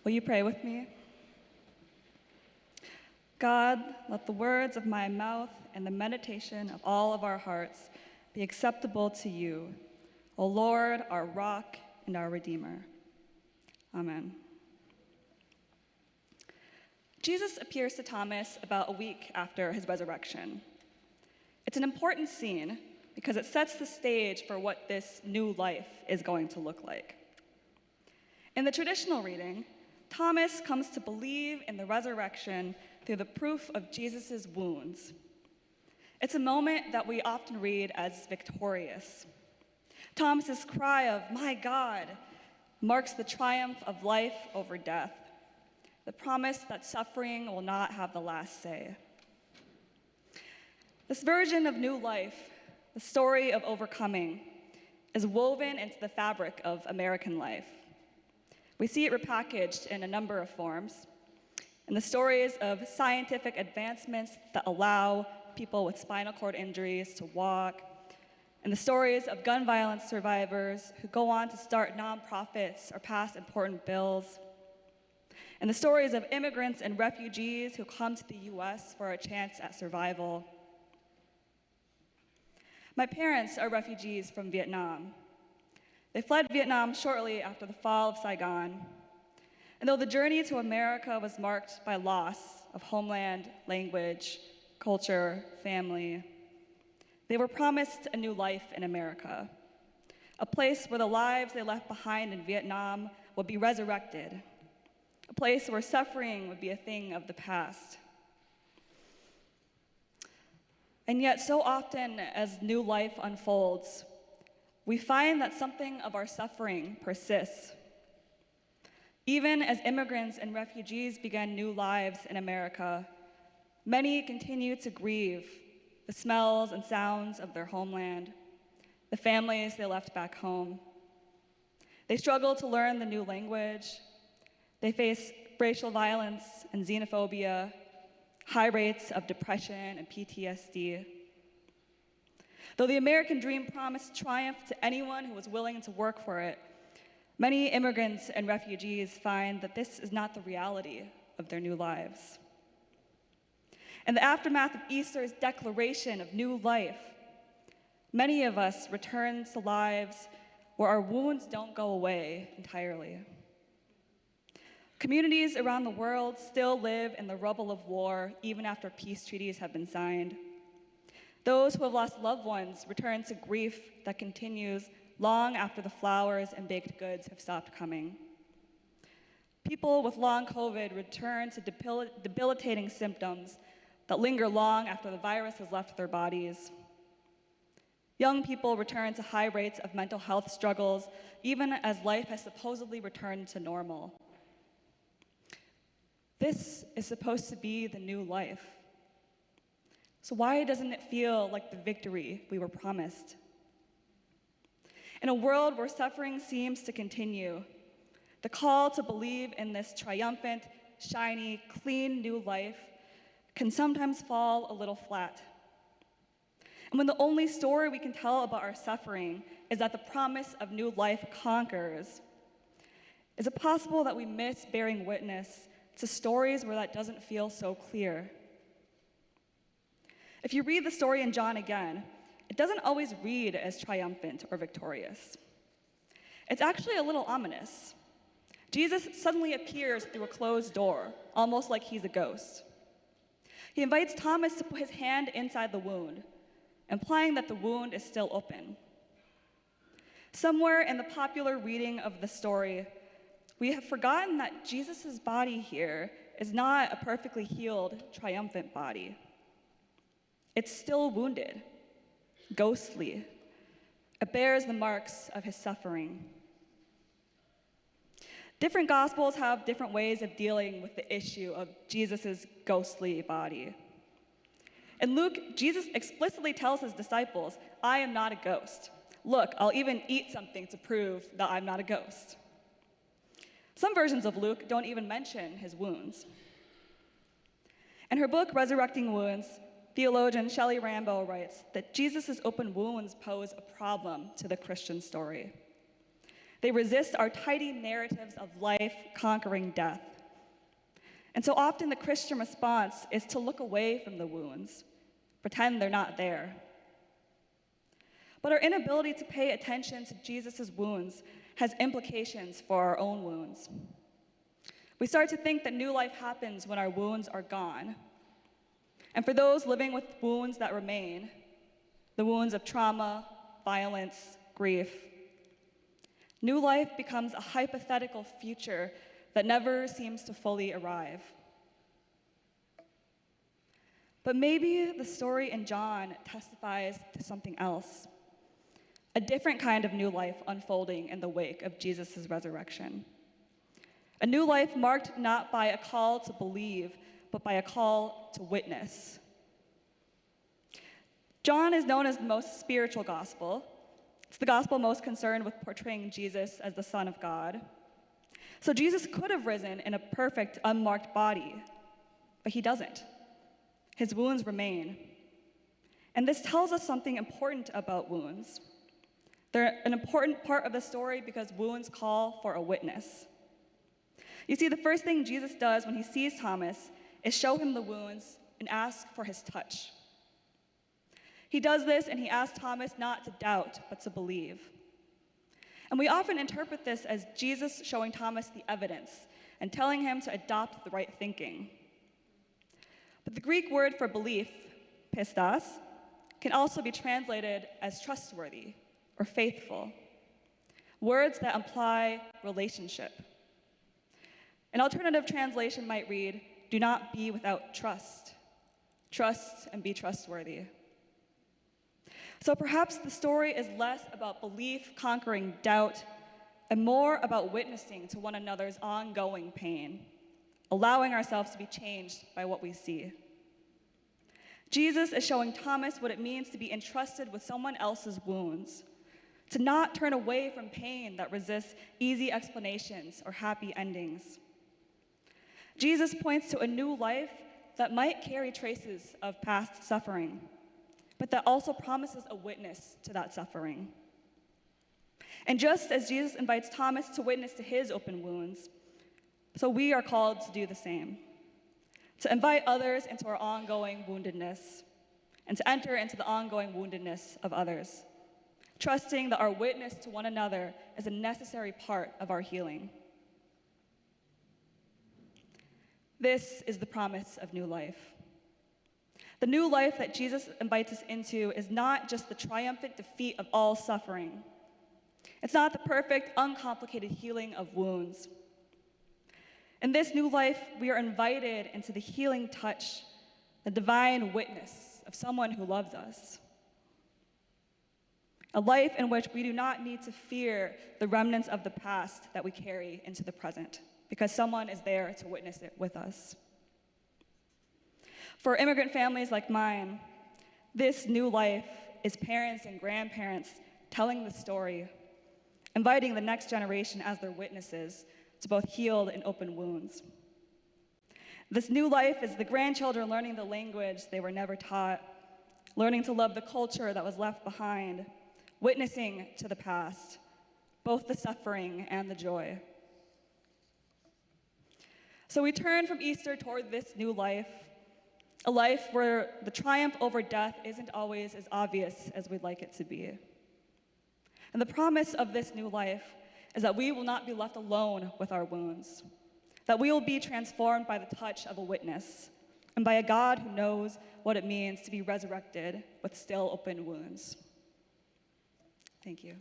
Will you pray with me? God, let the words of my mouth and the meditation of all of our hearts be acceptable to you, O Lord, our rock and our Redeemer. Amen. Jesus appears to Thomas about a week after his resurrection. It's an important scene because it sets the stage for what this new life is going to look like. In the traditional reading, Thomas comes to believe in the resurrection through the proof of Jesus' wounds. It's a moment that we often read as victorious. Thomas's cry of, "My God," marks the triumph of life over death, the promise that suffering will not have the last say. This version of new life, the story of overcoming, is woven into the fabric of American life. We see it repackaged in a number of forms, in the stories of scientific advancements that allow people with spinal cord injuries to walk, and the stories of gun violence survivors who go on to start nonprofits or pass important bills, and the stories of immigrants and refugees who come to the US for a chance at survival. My parents are refugees from Vietnam. They fled Vietnam shortly after the fall of Saigon. And though the journey to America was marked by loss of homeland, language, culture, family, they were promised a new life in America, a place where the lives they left behind in Vietnam would be resurrected, a place where suffering would be a thing of the past. And yet, so often as new life unfolds, we find that something of our suffering persists. Even as immigrants and refugees began new lives in America, many continue to grieve the smells and sounds of their homeland, the families they left back home. They struggle to learn the new language. They face racial violence and xenophobia, high rates of depression and PTSD. Though the American dream promised triumph to anyone who was willing to work for it, many immigrants and refugees find that this is not the reality of their new lives. In the aftermath of Easter's declaration of new life, many of us return to lives where our wounds don't go away entirely. Communities around the world still live in the rubble of war even after peace treaties have been signed. Those who have lost loved ones return to grief that continues long after the flowers and baked goods have stopped coming. People with long COVID return to debilitating symptoms that linger long after the virus has left their bodies. Young people return to high rates of mental health struggles even as life has supposedly returned to normal. This is supposed to be the new life. So why doesn't it feel like the victory we were promised? In a world where suffering seems to continue, the call to believe in this triumphant, shiny, clean new life can sometimes fall a little flat. And when the only story we can tell about our suffering is that the promise of new life conquers, is it possible that we miss bearing witness to stories where that doesn't feel so clear? If you read the story in John again, it doesn't always read as triumphant or victorious. It's actually a little ominous. Jesus suddenly appears through a closed door, almost like he's a ghost. He invites Thomas to put his hand inside the wound, implying that the wound is still open. Somewhere in the popular reading of the story, we have forgotten that Jesus' body here is not a perfectly healed, triumphant body. It's still wounded, ghostly. It bears the marks of his suffering. Different gospels have different ways of dealing with the issue of Jesus' ghostly body. In Luke, Jesus explicitly tells his disciples, "I am not a ghost. Look, I'll even eat something to prove that I'm not a ghost." Some versions of Luke don't even mention his wounds. In her book, Resurrecting Wounds, theologian Shelley Rambo writes that Jesus' open wounds pose a problem to the Christian story. They resist our tidy narratives of life conquering death. And so often the Christian response is to look away from the wounds, pretend they're not there. But our inability to pay attention to Jesus' wounds has implications for our own wounds. We start to think that new life happens when our wounds are gone. And for those living with wounds that remain, the wounds of trauma, violence, grief, new life becomes a hypothetical future that never seems to fully arrive. But maybe the story in John testifies to something else, a different kind of new life unfolding in the wake of Jesus' resurrection. A new life marked not by a call to believe, but by a call to witness. John is known as the most spiritual gospel. It's the gospel most concerned with portraying Jesus as the Son of God. So Jesus could have risen in a perfect, unmarked body, but he doesn't. His wounds remain. And this tells us something important about wounds. They're an important part of the story because wounds call for a witness. You see, the first thing Jesus does when he sees Thomas is show him the wounds and ask for his touch. He does this and he asks Thomas not to doubt, but to believe. And we often interpret this as Jesus showing Thomas the evidence and telling him to adopt the right thinking. But the Greek word for belief, pistos, can also be translated as trustworthy or faithful, words that imply relationship. An alternative translation might read, do not be without trust. Trust and be trustworthy. So perhaps the story is less about belief conquering doubt and more about witnessing to one another's ongoing pain, allowing ourselves to be changed by what we see. Jesus is showing Thomas what it means to be entrusted with someone else's wounds, to not turn away from pain that resists easy explanations or happy endings. Jesus points to a new life that might carry traces of past suffering, but that also promises a witness to that suffering. And just as Jesus invites Thomas to witness to his open wounds, so we are called to do the same, to invite others into our ongoing woundedness, and to enter into the ongoing woundedness of others, trusting that our witness to one another is a necessary part of our healing. This is the promise of new life. The new life that Jesus invites us into is not just the triumphant defeat of all suffering. It's not the perfect, uncomplicated healing of wounds. In this new life, we are invited into the healing touch, the divine witness of someone who loves us. A life in which we do not need to fear the remnants of the past that we carry into the present, because someone is there to witness it with us. For immigrant families like mine, this new life is parents and grandparents telling the story, inviting the next generation as their witnesses to both healed and open wounds. This new life is the grandchildren learning the language they were never taught, learning to love the culture that was left behind, witnessing to the past, both the suffering and the joy. So we turn from Easter toward this new life, a life where the triumph over death isn't always as obvious as we'd like it to be. And the promise of this new life is that we will not be left alone with our wounds, that we will be transformed by the touch of a witness and by a God who knows what it means to be resurrected with still open wounds. Thank you.